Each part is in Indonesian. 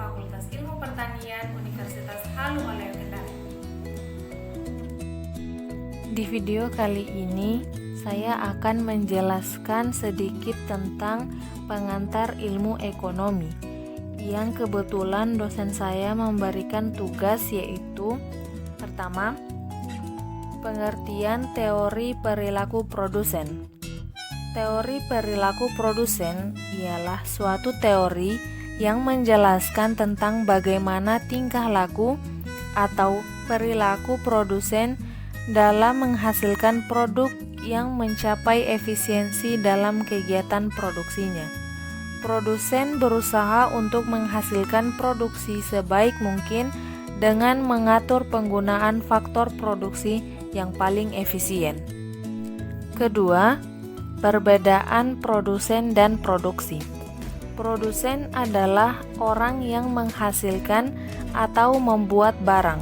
Fakultas Ilmu Pertanian Universitas Halu Oleo Kendari. Di video kali ini, saya akan menjelaskan sedikit tentang pengantar ilmu ekonomi yang kebetulan dosen saya memberikan tugas, yaitu pertama, pengertian teori perilaku produsen. Teori perilaku produsen ialah suatu teori yang menjelaskan tentang bagaimana tingkah laku atau perilaku produsen dalam menghasilkan produk yang mencapai efisiensi dalam kegiatan produksinya. Produsen berusaha untuk menghasilkan produksi sebaik mungkin dengan mengatur penggunaan faktor produksi yang paling efisien. Kedua, perbedaan produsen dan produksi. Produsen adalah orang yang menghasilkan atau membuat barang,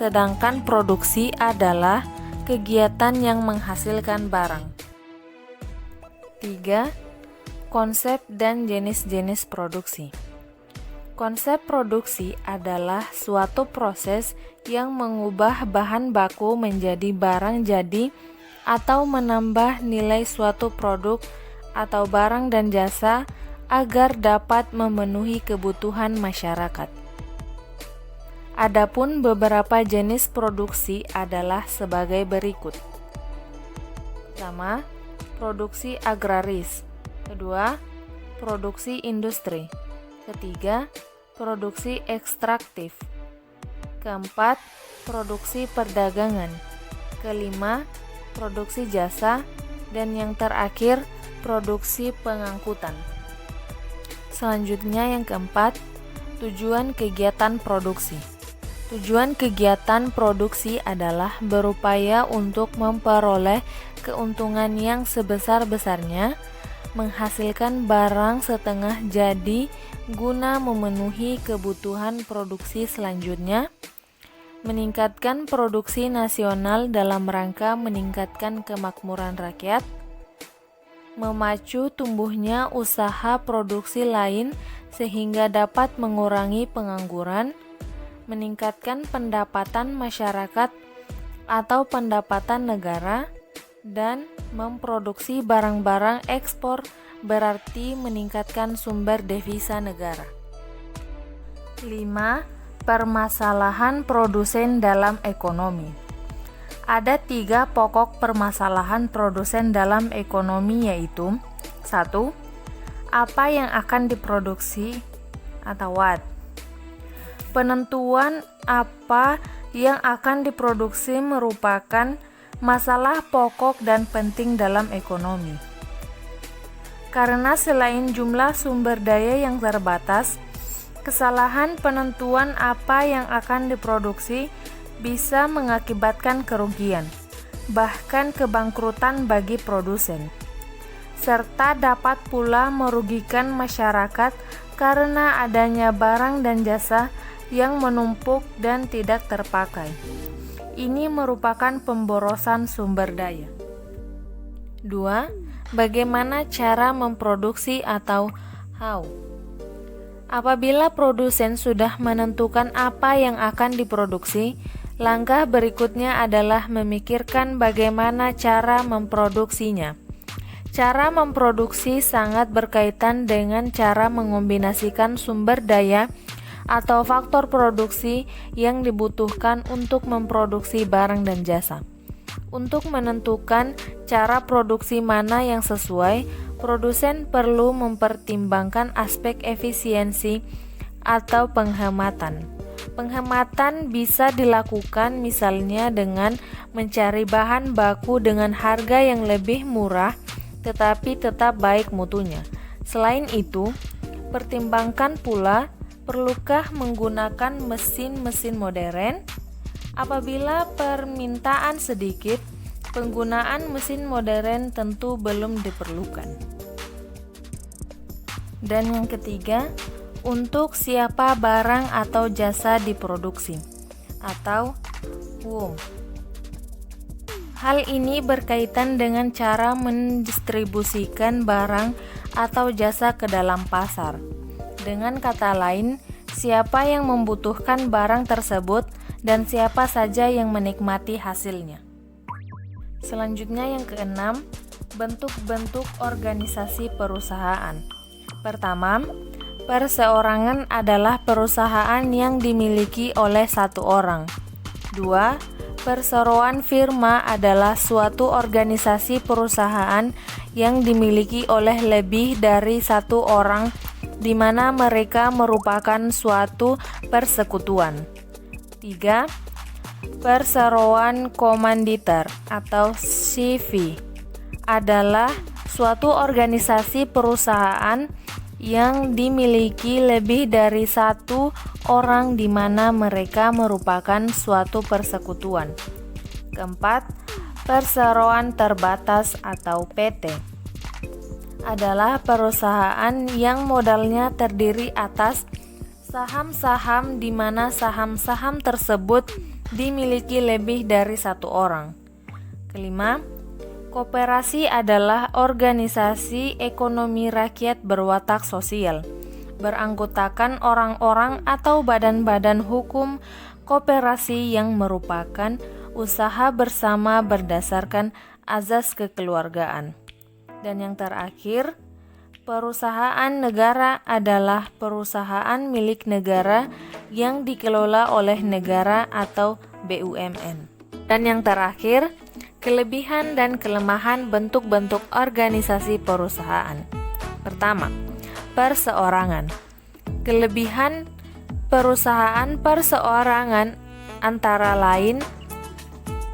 sedangkan produksi adalah kegiatan yang menghasilkan barang. 3. Konsep dan jenis-jenis produksi. Konsep produksi adalah suatu proses yang mengubah bahan baku menjadi barang jadi atau menambah nilai suatu produk atau barang dan jasa agar dapat memenuhi kebutuhan masyarakat. Adapun beberapa jenis produksi adalah sebagai berikut. Pertama, produksi agraris. Kedua, produksi industri. Ketiga, produksi ekstraktif. Keempat, produksi perdagangan. Kelima, produksi jasa. Dan yang terakhir, produksi pengangkutan. Selanjutnya yang keempat, tujuan kegiatan produksi. Tujuan kegiatan produksi adalah berupaya untuk memperoleh keuntungan yang sebesar-besarnya, menghasilkan barang setengah jadi guna memenuhi kebutuhan produksi selanjutnya, meningkatkan produksi nasional dalam rangka meningkatkan kemakmuran rakyat, memacu tumbuhnya usaha produksi lain sehingga dapat mengurangi pengangguran, meningkatkan pendapatan masyarakat atau pendapatan negara, dan memproduksi barang-barang ekspor berarti meningkatkan sumber devisa negara. 5. Permasalahan produsen dalam ekonomi. Ada 3 pokok permasalahan produsen dalam ekonomi, yaitu 1. Apa yang akan diproduksi atau what. Penentuan apa yang akan diproduksi merupakan masalah pokok dan penting dalam ekonomi. Karena selain jumlah sumber daya yang terbatas, kesalahan penentuan apa yang akan diproduksi bisa mengakibatkan kerugian, bahkan kebangkrutan bagi produsen, serta dapat pula merugikan masyarakat karena adanya barang dan jasa yang menumpuk dan tidak terpakai. Ini merupakan pemborosan sumber daya. 2. Bagaimana cara memproduksi atau how? Apabila produsen sudah menentukan apa yang akan diproduksi, langkah berikutnya adalah memikirkan bagaimana cara memproduksinya. Cara memproduksi sangat berkaitan dengan cara mengombinasikan sumber daya atau faktor produksi yang dibutuhkan untuk memproduksi barang dan jasa. Untuk menentukan cara produksi mana yang sesuai, produsen perlu mempertimbangkan aspek efisiensi atau penghematan. Penghematan bisa dilakukan misalnya dengan mencari bahan baku dengan harga yang lebih murah tetapi tetap baik mutunya. Selain itu, pertimbangkan pula perlukah menggunakan mesin-mesin modern. Apabila permintaan sedikit, penggunaan mesin modern tentu belum diperlukan. Dan yang ketiga, untuk siapa barang atau jasa diproduksi atau whom. Hal ini berkaitan dengan cara mendistribusikan barang atau jasa ke dalam pasar. Dengan kata lain, siapa yang membutuhkan barang tersebut, dan siapa saja yang menikmati hasilnya. Selanjutnya yang keenam, bentuk-bentuk organisasi perusahaan. Pertama, perseorangan adalah perusahaan yang dimiliki oleh satu orang. 2. Perseroan firma adalah suatu organisasi perusahaan yang dimiliki oleh lebih dari satu orang, di mana mereka merupakan suatu persekutuan. 3. Perseroan komanditer atau CV adalah suatu organisasi perusahaan yang dimiliki lebih dari satu orang, di mana mereka merupakan suatu persekutuan. Keempat, perseroan terbatas atau PT adalah perusahaan yang modalnya terdiri atas saham-saham, di mana saham-saham tersebut dimiliki lebih dari satu orang. Kelima, koperasi adalah organisasi ekonomi rakyat berwatak sosial, beranggotakan orang-orang atau badan-badan hukum koperasi yang merupakan usaha bersama berdasarkan azas kekeluargaan. Dan yang terakhir, perusahaan negara adalah perusahaan milik negara yang dikelola oleh negara atau BUMN. Dan yang terakhir, kelebihan dan kelemahan bentuk-bentuk organisasi perusahaan. Pertama, perseorangan. Kelebihan perusahaan perseorangan antara lain: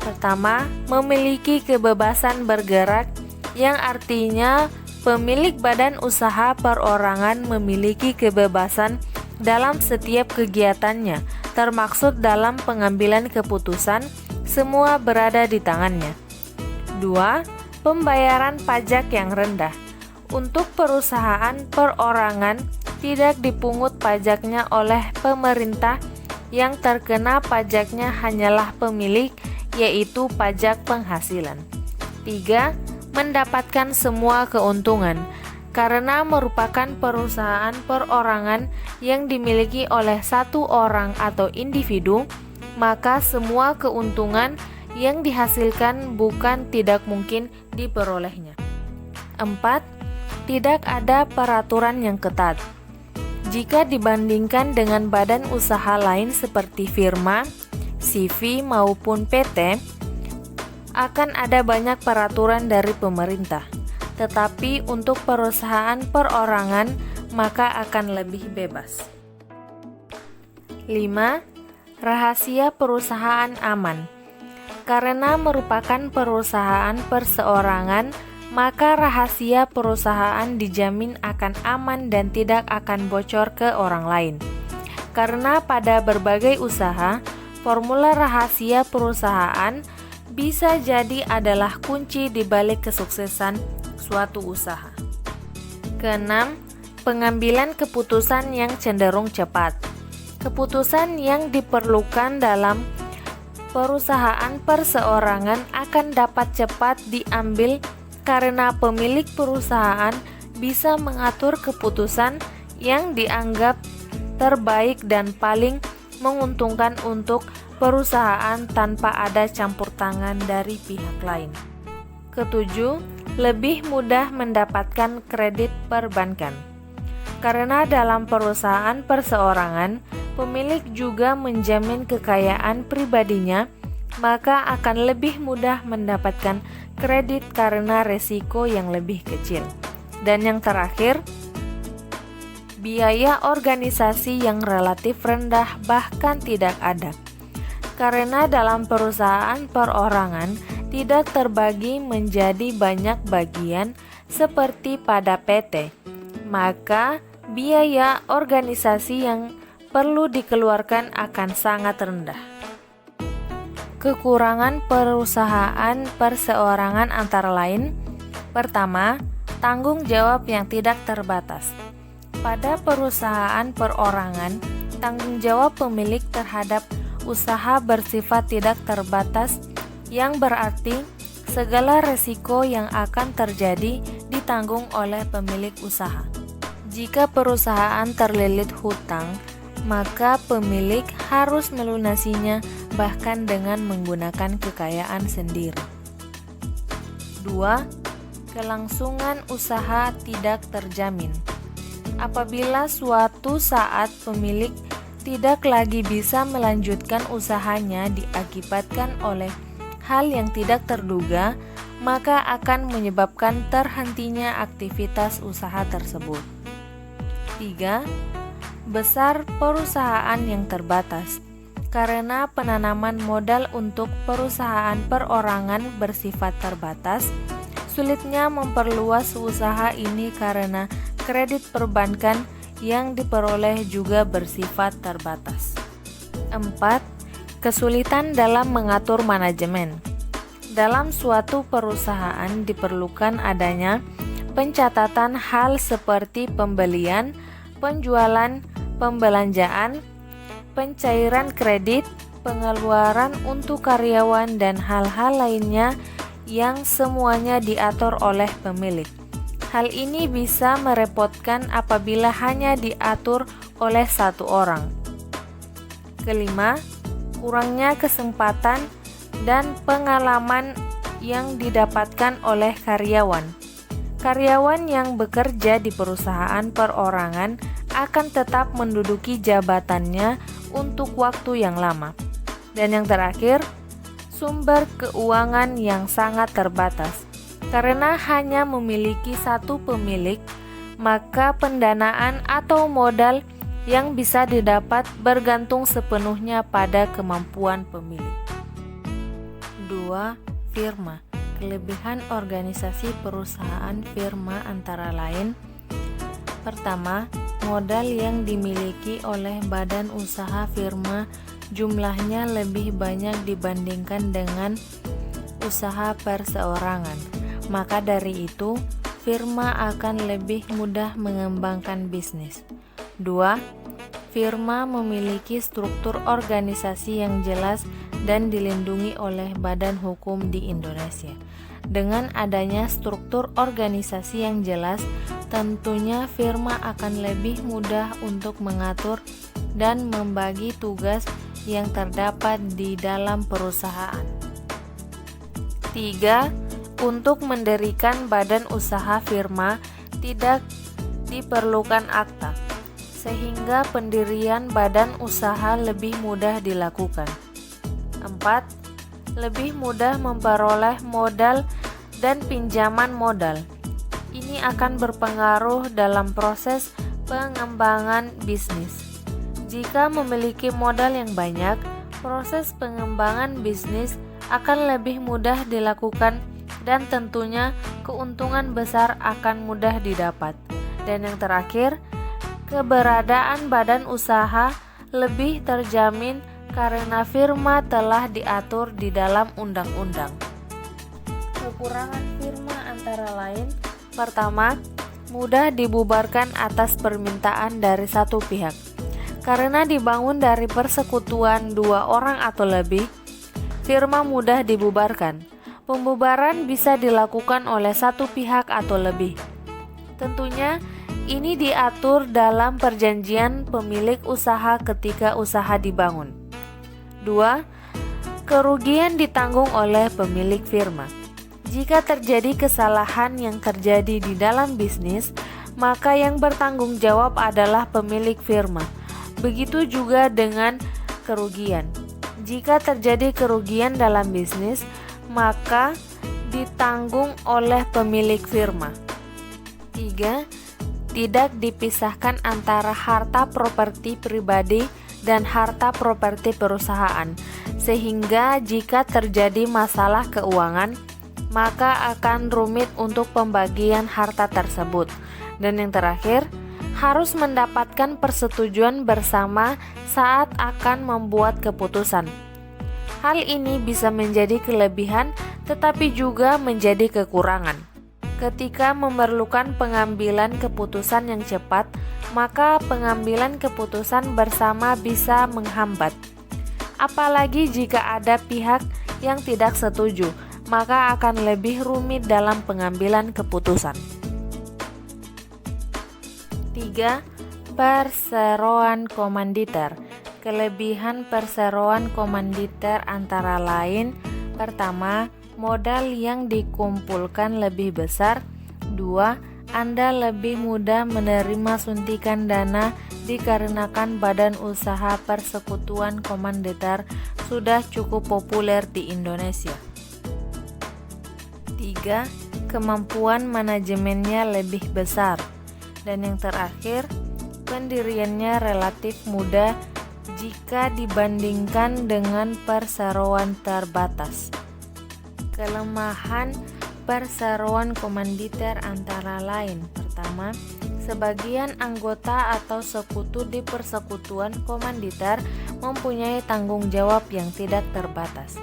pertama, memiliki kebebasan bergerak, yang artinya pemilik badan usaha perorangan memiliki kebebasan dalam setiap kegiatannya, termaksud dalam pengambilan keputusan, semua berada di tangannya. 2. Pembayaran pajak yang rendah. Untuk perusahaan perorangan, tidak dipungut pajaknya oleh pemerintah, yang terkena pajaknya hanyalah pemilik, yaitu pajak penghasilan. 3. Mendapatkan semua keuntungan. Karena merupakan perusahaan perorangan yang dimiliki oleh satu orang atau individu, maka semua keuntungan yang dihasilkan bukan tidak mungkin diperolehnya. 4. Tidak ada peraturan yang ketat. Jika dibandingkan dengan badan usaha lain seperti firma, CV maupun PT, akan ada banyak peraturan dari pemerintah. Tetapi untuk perusahaan perorangan, maka akan lebih bebas. 5. Rahasia perusahaan aman. Karena merupakan perusahaan perseorangan, maka rahasia perusahaan dijamin akan aman dan tidak akan bocor ke orang lain. Karena pada berbagai usaha, formula rahasia perusahaan bisa jadi adalah kunci di balik kesuksesan suatu usaha. Keenam, pengambilan keputusan yang cenderung cepat. Keputusan yang diperlukan dalam perusahaan perseorangan akan dapat cepat diambil karena pemilik perusahaan bisa mengatur keputusan yang dianggap terbaik dan paling menguntungkan untuk perusahaan tanpa ada campur tangan dari pihak lain. Ketujuh, lebih mudah mendapatkan kredit perbankan. Karena dalam perusahaan perseorangan, pemilik juga menjamin kekayaan pribadinya, maka akan lebih mudah mendapatkan kredit karena resiko yang lebih kecil. Dan yang terakhir, biaya organisasi yang relatif rendah bahkan tidak ada. Karena dalam perusahaan perorangan tidak terbagi menjadi banyak bagian seperti pada PT, maka biaya organisasi yang perlu dikeluarkan akan sangat rendah. Kekurangan perusahaan perseorangan antara lain: pertama, tanggung jawab yang tidak terbatas. Pada perusahaan perorangan, tanggung jawab pemilik terhadap usaha bersifat tidak terbatas, yang berarti segala resiko yang akan terjadi ditanggung oleh pemilik usaha. Jika perusahaan terlilit hutang, maka pemilik harus melunasinya bahkan dengan menggunakan kekayaan sendiri. 2. Kelangsungan usaha tidak terjamin. Apabila suatu saat pemilik tidak lagi bisa melanjutkan usahanya diakibatkan oleh hal yang tidak terduga, maka akan menyebabkan terhentinya aktivitas usaha tersebut. 3. Besar perusahaan yang terbatas. Karena penanaman modal untuk perusahaan perorangan bersifat terbatas, sulitnya memperluas usaha ini karena kredit perbankan yang diperoleh juga bersifat terbatas. 4. Kesulitan dalam mengatur manajemen. Dalam suatu perusahaan diperlukan adanya pencatatan hal seperti pembelian, penjualan, pembelanjaan, pencairan kredit, pengeluaran untuk karyawan, dan hal-hal lainnya yang semuanya diatur oleh pemilik. Hal ini bisa merepotkan apabila hanya diatur oleh satu orang. Kelima, kurangnya kesempatan dan pengalaman yang didapatkan oleh karyawan. Karyawan yang bekerja di perusahaan perorangan akan tetap menduduki jabatannya untuk waktu yang lama. Dan yang terakhir, sumber keuangan yang sangat terbatas. Karena hanya memiliki satu pemilik, maka pendanaan atau modal yang bisa didapat bergantung sepenuhnya pada kemampuan pemilik. 2. Firma. Kelebihan organisasi perusahaan firma antara lain: pertama, modal yang dimiliki oleh badan usaha firma jumlahnya lebih banyak dibandingkan dengan usaha perseorangan. Maka dari itu, firma akan lebih mudah mengembangkan bisnis. 2. Firma memiliki struktur organisasi yang jelas dan dilindungi oleh badan hukum di Indonesia. Dengan adanya struktur organisasi yang jelas, tentunya firma akan lebih mudah untuk mengatur dan membagi tugas yang terdapat di dalam perusahaan. 3. Untuk mendirikan badan usaha firma tidak diperlukan akta, sehingga pendirian badan usaha lebih mudah dilakukan. 4. Lebih mudah memperoleh modal dan pinjaman modal. Ini akan berpengaruh dalam proses pengembangan bisnis. Jika memiliki modal yang banyak, proses pengembangan bisnis akan lebih mudah dilakukan dan tentunya keuntungan besar akan mudah didapat. Dan yang terakhir, keberadaan badan usaha lebih terjamin karena firma telah diatur di dalam undang-undang. Kekurangan firma antara lain: pertama, mudah dibubarkan atas permintaan dari satu pihak. Karena dibangun dari persekutuan dua orang atau lebih, firma mudah dibubarkan. Pembubaran bisa dilakukan oleh satu pihak atau lebih. Tentunya ini diatur dalam perjanjian pemilik usaha ketika usaha dibangun. 2. Kerugian ditanggung oleh pemilik firma. Jika terjadi kesalahan yang terjadi di dalam bisnis, maka yang bertanggung jawab adalah pemilik firma. Begitu juga dengan kerugian. Jika terjadi kerugian dalam bisnis, maka ditanggung oleh pemilik firma. 3. Tidak dipisahkan antara harta properti pribadi dan harta properti perusahaan, sehingga jika terjadi masalah keuangan, maka akan rumit untuk pembagian harta tersebut. Dan yang terakhir, harus mendapatkan persetujuan bersama saat akan membuat keputusan. Hal ini bisa menjadi kelebihan tetapi juga menjadi kekurangan. Ketika memerlukan pengambilan keputusan yang cepat, maka pengambilan keputusan bersama bisa menghambat. Apalagi jika ada pihak yang tidak setuju, maka akan lebih rumit dalam pengambilan keputusan. 3. Perseroan komanditer. Kelebihan perseroan komanditer antara lain: pertama, modal yang dikumpulkan lebih besar. 2. Anda lebih mudah menerima suntikan dana dikarenakan badan usaha persekutuan komanditer sudah cukup populer di Indonesia. 3. Kemampuan manajemennya lebih besar. Dan yang terakhir, pendiriannya relatif mudah jika dibandingkan dengan perseroan terbatas. Kelemahan perseroan komanditer antara lain: pertama, sebagian anggota atau sekutu di persekutuan komanditer mempunyai tanggung jawab yang tidak terbatas.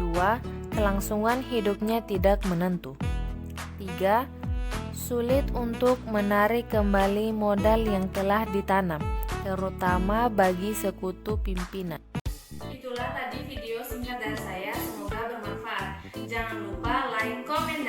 2. Kelangsungan hidupnya tidak menentu. 3. Sulit untuk menarik kembali modal yang telah ditanam, terutama bagi sekutu pimpinan. Itulah tadi video singkat dari saya, semoga bermanfaat. Jangan lupa like, komen,